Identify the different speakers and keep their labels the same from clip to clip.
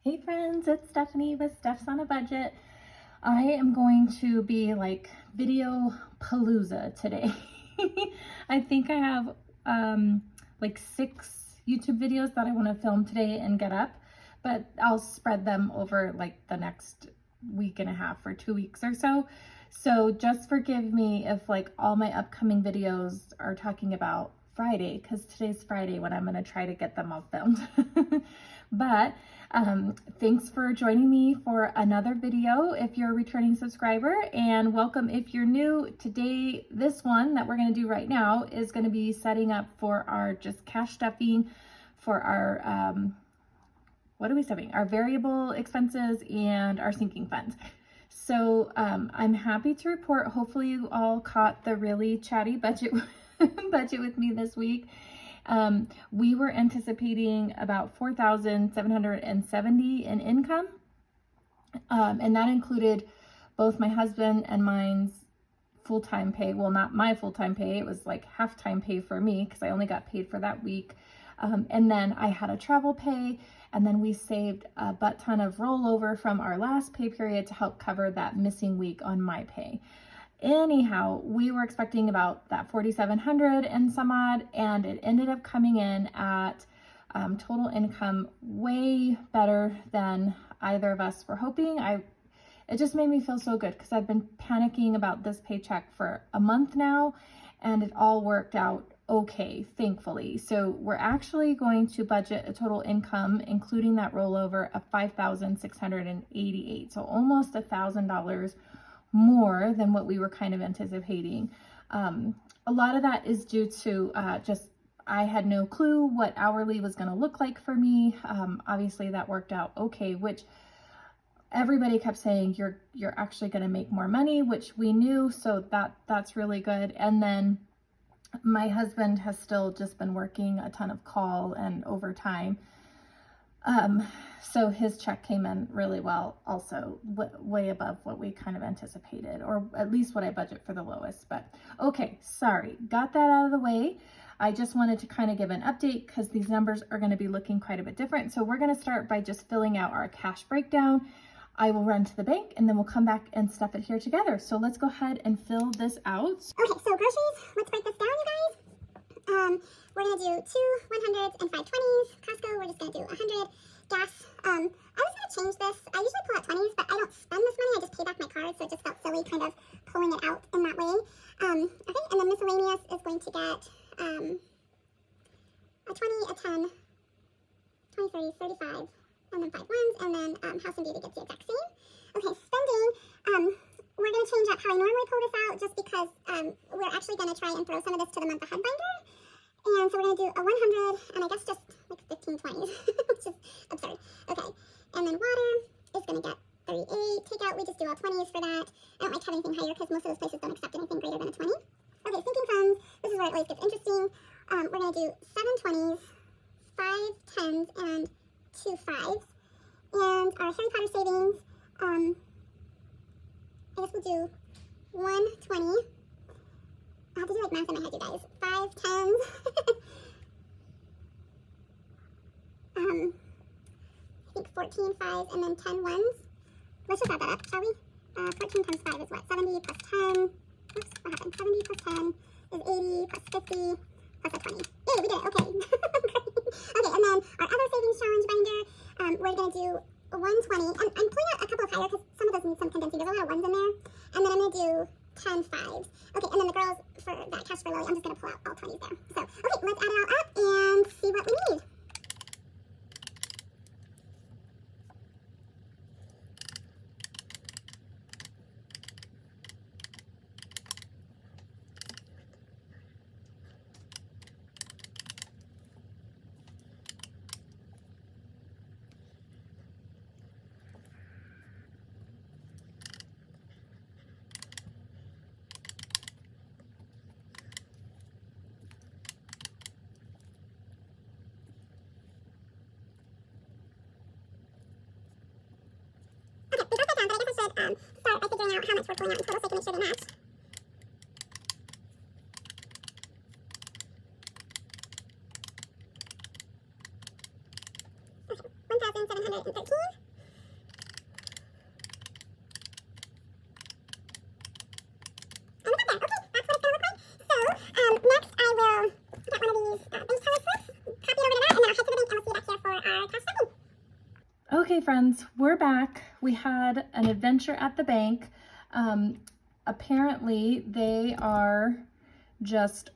Speaker 1: Hey friends, it's Stephanie with Stefsonabudget. I am going to be like video palooza today. I think I have like 6 YouTube videos that I want to film today and get up, but I'll spread them over like the next week and a half or 2 weeks or so. So just forgive me if like all my upcoming videos are talking about Friday, because today's Friday when I'm going to try to get them all filmed. But thanks for joining me for another video if you're a returning subscriber, and welcome if you're new. Today, this one that we're going to do right now is going to be setting up for our just cash stuffing for our, what are we stuffing? Our variable expenses and our sinking funds. So I'm happy to report, hopefully you all caught the really chatty budget with me this week. We were anticipating about $4,770 in income, and that included both my husband and mine's full-time pay. Well, not my full-time pay, it was like half-time pay for me because I only got paid for that week. And then I had a travel pay, and then we saved a butt ton of rollover from our last pay period to help cover that missing week on my pay. Anyhow, we were expecting about that 4,700 and some odd, and it ended up coming in at total income way better than either of us were hoping. It just made me feel so good because I've been panicking about this paycheck for a month now, and it all worked out okay, thankfully. So we're actually going to budget a total income, including that rollover, of $5,688, so almost $1,000 more than what we were kind of anticipating. A lot of that is due to just I had no clue what hourly was going to look like for me. Obviously that worked out okay, which everybody kept saying you're actually going to make more money, which we knew, so that's really good. And then my husband has still just been working a ton of call and overtime. So his check came in really well, also way above what we kind of anticipated, or at least what I budget for the lowest. But okay, sorry, got that out of the way. I just wanted to kind of give an update because these numbers are going to be looking quite a bit different. So we're going to start by just filling out our cash breakdown. I will run to the bank and then we'll come back and stuff it here together. So let's go ahead and fill this out.
Speaker 2: Okay, so groceries, let's break this down, you guys. We're gonna do 2 100s and 5 20s. Costco, we're just gonna do 100. Gas, I was gonna change this. I usually pull out 20s, but I don't spend this money. I just pay back my card, so it just felt silly kind of pulling it out in that way. Okay, and then miscellaneous is going to get a 20, a 10, 20, 30, 35, and then 5 ones, and then house and beauty gets the exact same. Okay, spending, we're going to change up how I normally pull this out just because we're actually going to try and throw some of this to the month ahead binder. And so we're going to do a 100, and I guess just like 15 20s, which is absurd. Okay, and then water is going to get 38. Takeout, we just do all 20s for that. I don't like to have anything higher because most of those places don't accept anything greater than a 20. Okay, sinking funds, this is where it always gets interesting. We're going to do 7 20s, 5 10s, and 2 5s. And our Harry Potter savings, I guess we'll do 1 20. I have to do like math in my head, you guys. 5 10s. I think 14 5s and then 10 1s. Let's just add that up, shall we? 14 times 5 is what? 70 plus 10. Oops, what happened? 70 plus 10 is 80 plus 50 plus a 20. Yay, we did it. Okay. Okay, and then our other savings challenge binder, we're going to do 120. And I'm pulling out a couple of higher because some of those need some condensing. There's a lot of ones in there. And then I'm going to do 10 5s. Okay, and then the girls, for that cash for Lily, I'm just going to pull out all 20s there. So, okay, let's add it all up and see what we need. Start by figuring out how much we're pulling out in total so I can make sure they match. Okay, 1,770. 113. And we're there. Okay, that's what it's gonna look like. So, next I will get one of these bank teller slips, copy it over to that, and then I'll head to the bank and we'll see you back here for our cash stuffing.
Speaker 1: Okay, friends, we're back. We had an adventure at the bank. Apparently they are just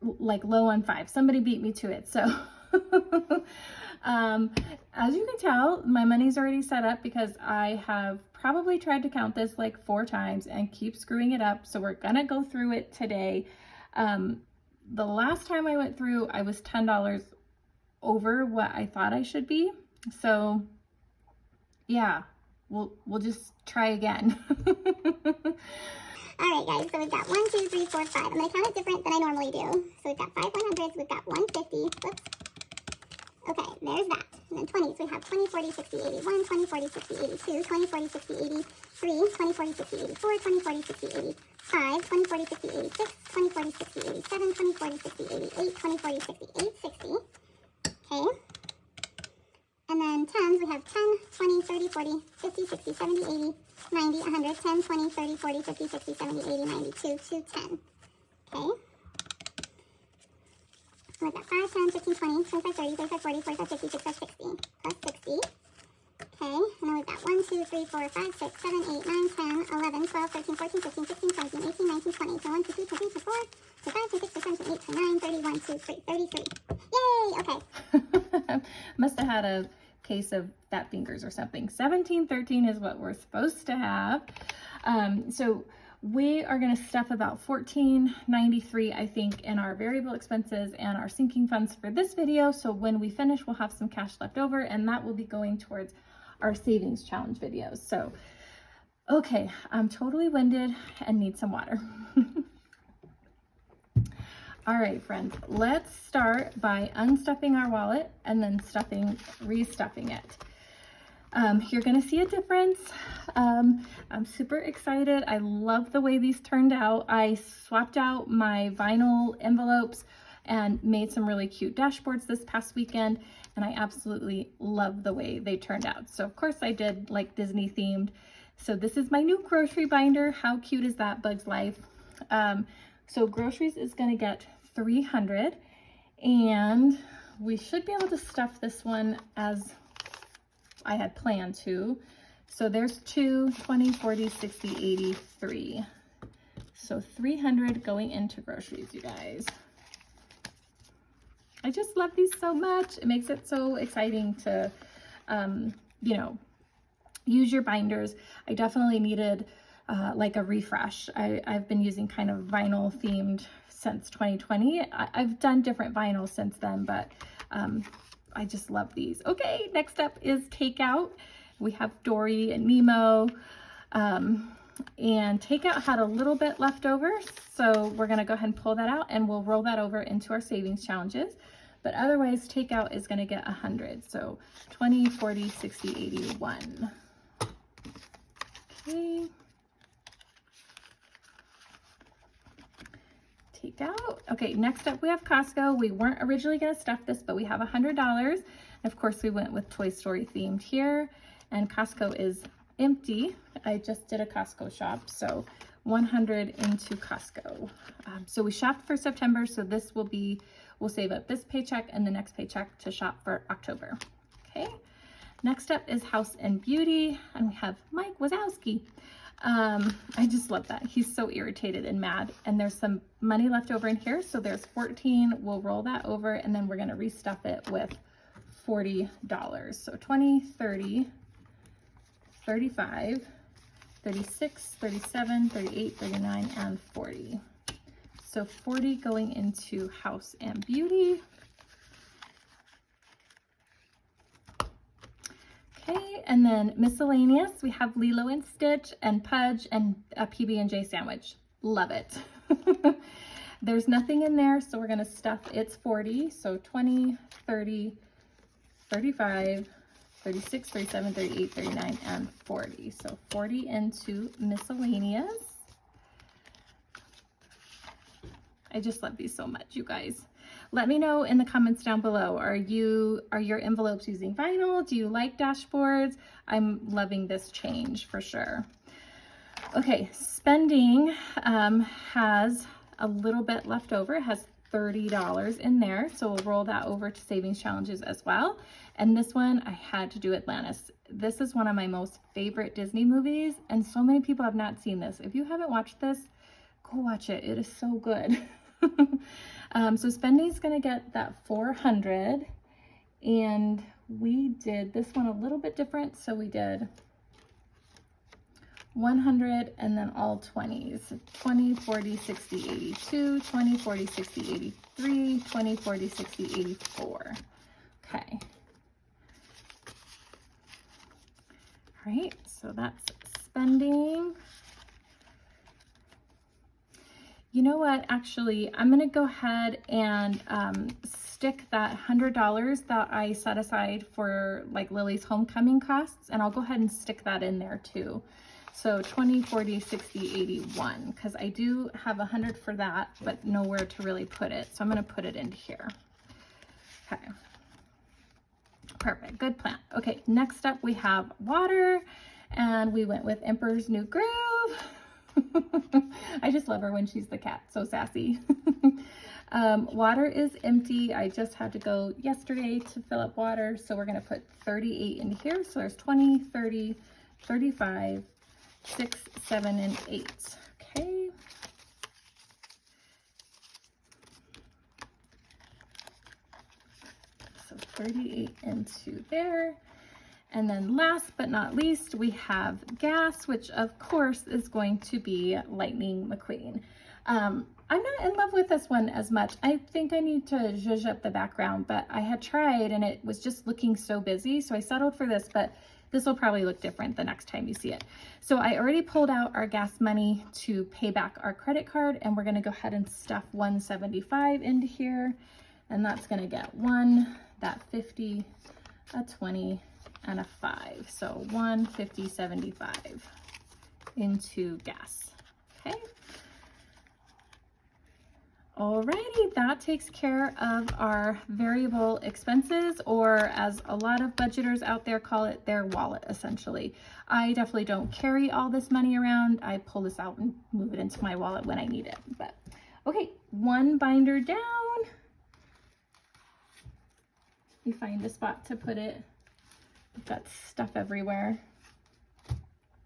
Speaker 1: like low on 5. Somebody beat me to it. So as you can tell, my money's already set up because I have probably tried to count this like 4 times and keep screwing it up. So we're gonna go through it today. The last time I went through, I was $10 over what I thought I should be. So yeah, we'll just try again.
Speaker 2: Alright guys, so we've got 1, 2, 3, 4, 5. I'm going to count it different than I normally do. So we've got 5 100s, we've got 150. Whoops. Okay, there's that. And then 20s, we have 20, 40, 60, 80. 1, 20, 40, 60, 82. 20, 40, 60, 83. 20, 40, 60, 84. 20, 40, 60, 85. 20, 40, 60, 86. 20, 40, 60, 87. 20, 40, 60, 88. 20, 40, 60, 860. Okay. And then 10s, we have 10, 20, 30, 40, 50, 60, 70, 80, 90, 100, 10, 20, 30, 40, 50, 60, 70, 80, 90, 2, 2, 10. Okay. And we've got 5, 10, 15, 20, 25, 30, 35, 40, 45, 50, 55, 60, plus 60. Okay. And then we've got 1, 2, 3, 4, 5, 6, 7, 8, 9, 10, 11, 12, 13, 14, 15, 16, 17, 18, 19, 20. So 1, 2, 3, 4, 4, 5, 6, 7, 8, 9, 30, 1, 2, 3, 33. Yay! Okay.
Speaker 1: Must have had a case of fat fingers or something. 1713 is what we're supposed to have. So we are going to stuff about $14.93, I think, in our variable expenses and our sinking funds for this video. So when we finish, we'll have some cash left over, and that will be going towards our savings challenge videos. So, okay, I'm totally winded and need some water. All right, friends, let's start by unstuffing our wallet and then restuffing it. You're gonna see a difference. I'm super excited. I love the way these turned out. I swapped out my vinyl envelopes and made some really cute dashboards this past weekend, and I absolutely love the way they turned out. So of course I did like Disney themed. So this is my new grocery binder. How cute is that, Bug's Life? So groceries is gonna get 300, and we should be able to stuff this one as I had planned to. So there's 2, 20, 40, 60, 83. So 300 going into groceries, you guys. I just love these so much. It makes it so exciting to, you know, use your binders. I definitely needed like a refresh. I've been using kind of vinyl themed since 2020. I've done different vinyls since then, but I just love these. Okay, next up is takeout. We have Dory and Nemo, and takeout had a little bit left over, so we're gonna go ahead and pull that out, and we'll roll that over into our savings challenges. But otherwise, takeout is gonna get 100. So 20, 40, 60, 81. Okay. Take out. Okay, next up we have Costco. We weren't originally going to stuff this, but we have $100. Of course, we went with Toy Story themed here, and Costco is empty. I just did a Costco shop, so 100 into Costco. So we shopped for September, so this will be, we'll save up this paycheck and the next paycheck to shop for October. Okay, next up is House and Beauty, and we have Mike Wazowski. I just love that. He's so irritated and mad, and there's some money left over in here. So there's 14. We'll roll that over, and then we're going to restuff it with $40. So 20, 30, 35, 36, 37, 38, 39, and 40. So 40 going into House and Beauty. Okay, and then miscellaneous, we have Lilo and Stitch and Pudge and a PB&J sandwich. Love it. There's nothing in there, so we're gonna stuff, it's 40, so 20, 30, 35, 36, 37, 38, 39, and 40. So 40 into miscellaneous. I just love these so much, you guys. Let me know in the comments down below. Are your envelopes using vinyl? Do you like dashboards? I'm loving this change for sure. Okay, spending has a little bit left over. It has $30 in there, so we'll roll that over to savings challenges as well. And this one, I had to do Atlantis. This is one of my most favorite Disney movies, and so many people have not seen this. If you haven't watched this, go watch it. It is so good. So spending is gonna get that 400, and we did this one a little bit different. So we did 100 and then all 20s, 20, 40, 60, 82, 20, 40, 60, 83, 20, 40, 60, 84. Okay. All right, so that's spending. You know what, actually, I'm gonna go ahead and stick that $100 that I set aside for like Lily's homecoming costs, and I'll go ahead and stick that in there too. So 20, 40, 60, 81, because I do have 100 for that, but nowhere to really put it. So I'm going to put it in here. Okay. Perfect. Good plan. Okay. Next up, we have water, and we went with Emperor's New Groove. I just love her when she's the cat. So sassy. Water is empty. I just had to go yesterday to fill up water. So we're going to put 38 in here. So there's 20, 30, 35, 6, 7, and 8. Okay. So 38 into there. And then last but not least, we have gas, which of course is going to be Lightning McQueen. I'm not in love with this one as much. I think I need to zhuzh up the background, but I had tried and it was just looking so busy. So I settled for this, but this will probably look different the next time you see it. So I already pulled out our gas money to pay back our credit card, and we're gonna go ahead and stuff 175 into here. And that's gonna get 1, that 50, a 20, and a 5. So 1, 50, 75 into gas, okay? Alrighty, that takes care of our variable expenses, or as a lot of budgeters out there call it, their wallet, essentially. I definitely don't carry all this money around. I pull this out and move it into my wallet when I need it. But okay, one binder down. You find a spot to put it. We've got stuff everywhere.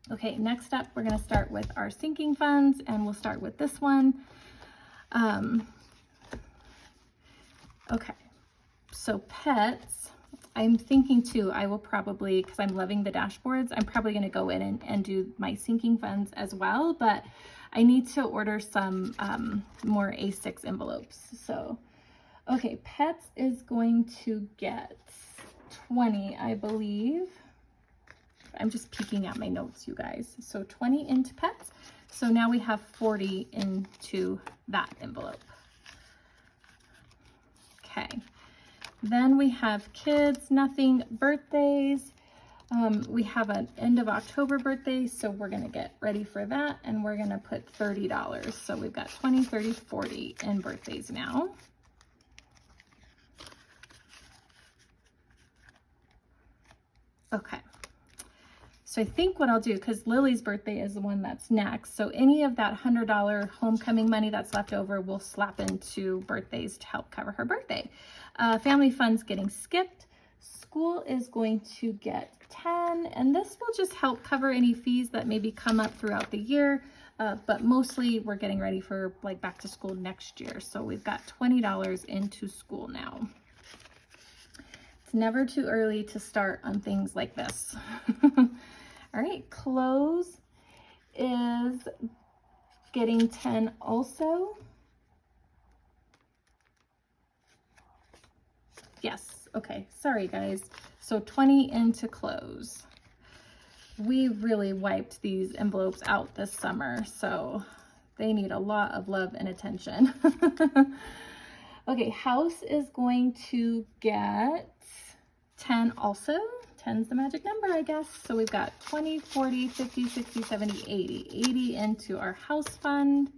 Speaker 1: Okay, next up, we're gonna start with our sinking funds, and we'll start with this one. Okay, so pets, I'm thinking too, I will probably, because I'm loving the dashboards, I'm probably going to go in and do my sinking funds as well, but I need to order some more A6 envelopes. So, okay, pets is going to get 20, I believe. I'm just peeking at my notes, you guys. So 20 into pets. So now we have 40 into that envelope. Okay. Then we have kids, nothing, birthdays. We have an end of October birthday, so we're going to get ready for that, and we're going to put $30. So we've got 20, 30, 40 in birthdays now. Okay. So I think what I'll do, because Lily's birthday is the one that's next, so any of that $100 homecoming money that's left over, we'll slap into birthdays to help cover her birthday. Family funds getting skipped. School is going to get 10, and this will just help cover any fees that maybe come up throughout the year, but mostly we're getting ready for like back to school next year. So we've got $20 into school now. It's never too early to start on things like this. All right, clothes is getting 10 also. Yes, okay, sorry guys. So 20 into clothes. We really wiped these envelopes out this summer, so they need a lot of love and attention. Okay, house is going to get 10 also. 10's the magic number, I guess. So we've got 20, 40, 50, 60, 70, 80. 80 into our house fund.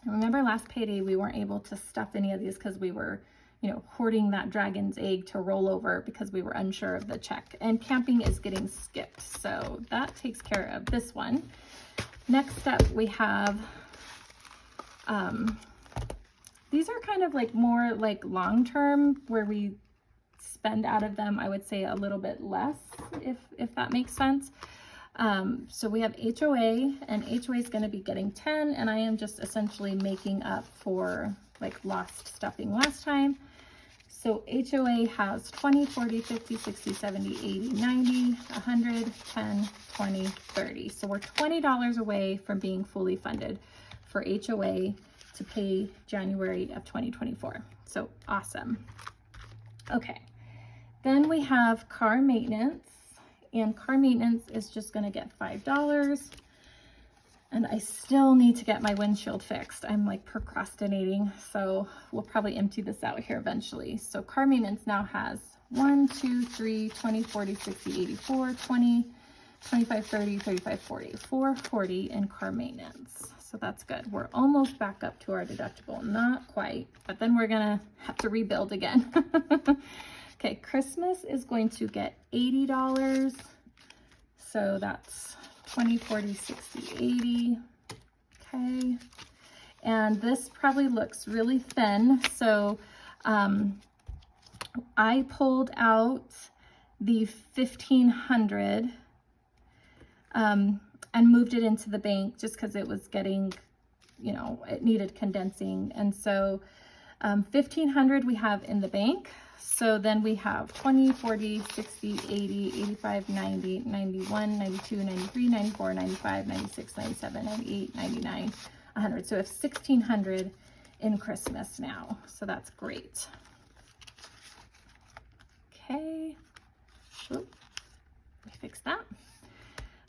Speaker 1: Remember last payday, we weren't able to stuff any of these because we were, you know, hoarding that dragon's egg to roll over because we were unsure of the check. And camping is getting skipped, so that takes care of this one. Next up, we have, these are kind of like more like long-term, where we spend out of them, I would say a little bit less, if that makes sense. So we have HOA, and HOA is going to be getting 10, and I am just essentially making up for like lost stuffing last time. So HOA has 20, 40, 50, 60, 70, 80, 90, 100, 10, 20, 30. So we're $20 away from being fully funded for HOA to pay January of 2024. So awesome. Okay. Then we have car maintenance, and car maintenance is just going to get $5. And I still need to get my windshield fixed. I'm like procrastinating, so we'll probably empty this out here eventually. So car maintenance now has 1, 2, 3, 20, 40, 60, 84, 20, 25, 30, 35, 40, 440 in car maintenance. So that's good. We're almost back up to our deductible. Not quite, but then we're gonna have to rebuild again. Okay, Christmas is going to get $80. So that's 20, 40, 60, 80. Okay. And this probably looks really thin. So I pulled out the 1,500 and moved it into the bank just because it was getting, you know, it needed condensing. And so 1,500 we have in the bank. So then we have 20, 40, 60, 80, 85, 90, 91, 92, 93, 94, 95, 96, 97, 98, 99, 100. So we have 1,600 in Christmas now. So that's great. Okay. Oop. Let me fix that.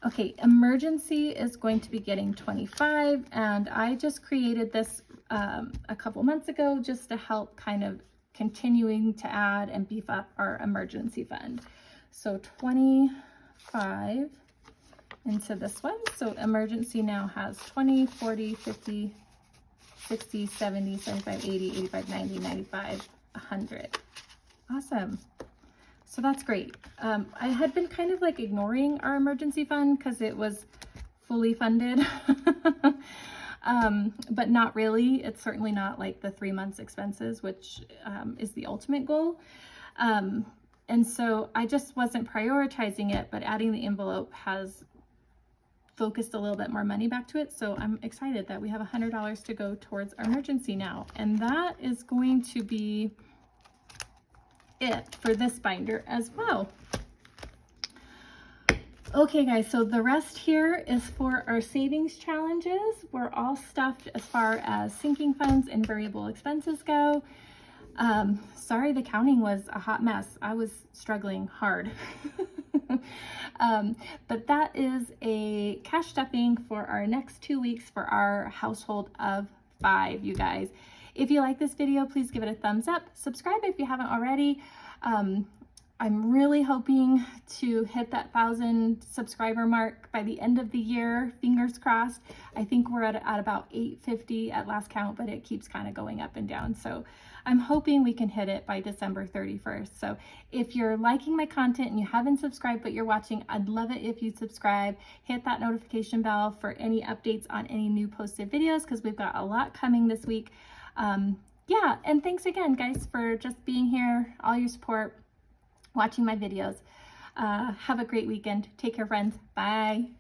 Speaker 1: Okay, emergency is going to be getting 25, and I just created this a couple months ago just to help kind of continuing to add and beef up our emergency fund. So 25 into this one. So emergency now has 20, 40, 50, 60, 70, 75, 80, 85, 90, 95, 100. Awesome. So that's great. I had been kind of like ignoring our emergency fund because it was fully funded. But not really. It's certainly not like the 3 months expenses, which is the ultimate goal. And so I just wasn't prioritizing it, but adding the envelope has focused a little bit more money back to it. So I'm excited that we have $100 to go towards our emergency now. And that is going to be it for this binder as well. Okay guys, so the rest here is for our savings challenges. We're all stuffed as far as sinking funds and variable expenses go. Sorry, the counting was a hot mess. I was struggling hard. But that is a cash stuffing for our next 2 weeks for our household of 5, you guys. If you like this video, please give it a thumbs up. Subscribe if you haven't already. I'm really hoping to hit that 1,000 subscriber mark by the end of the year. Fingers crossed. I think we're at about 850 at last count, but it keeps kind of going up and down. So I'm hoping we can hit it by December 31st. So if you're liking my content and you haven't subscribed but you're watching, I'd love it if you subscribe. Hit that notification bell for any updates on any new posted videos because we've got a lot coming this week. Yeah, and thanks again, guys, for just being here, all your support, watching my videos. Have a great weekend. Take care, friends. Bye.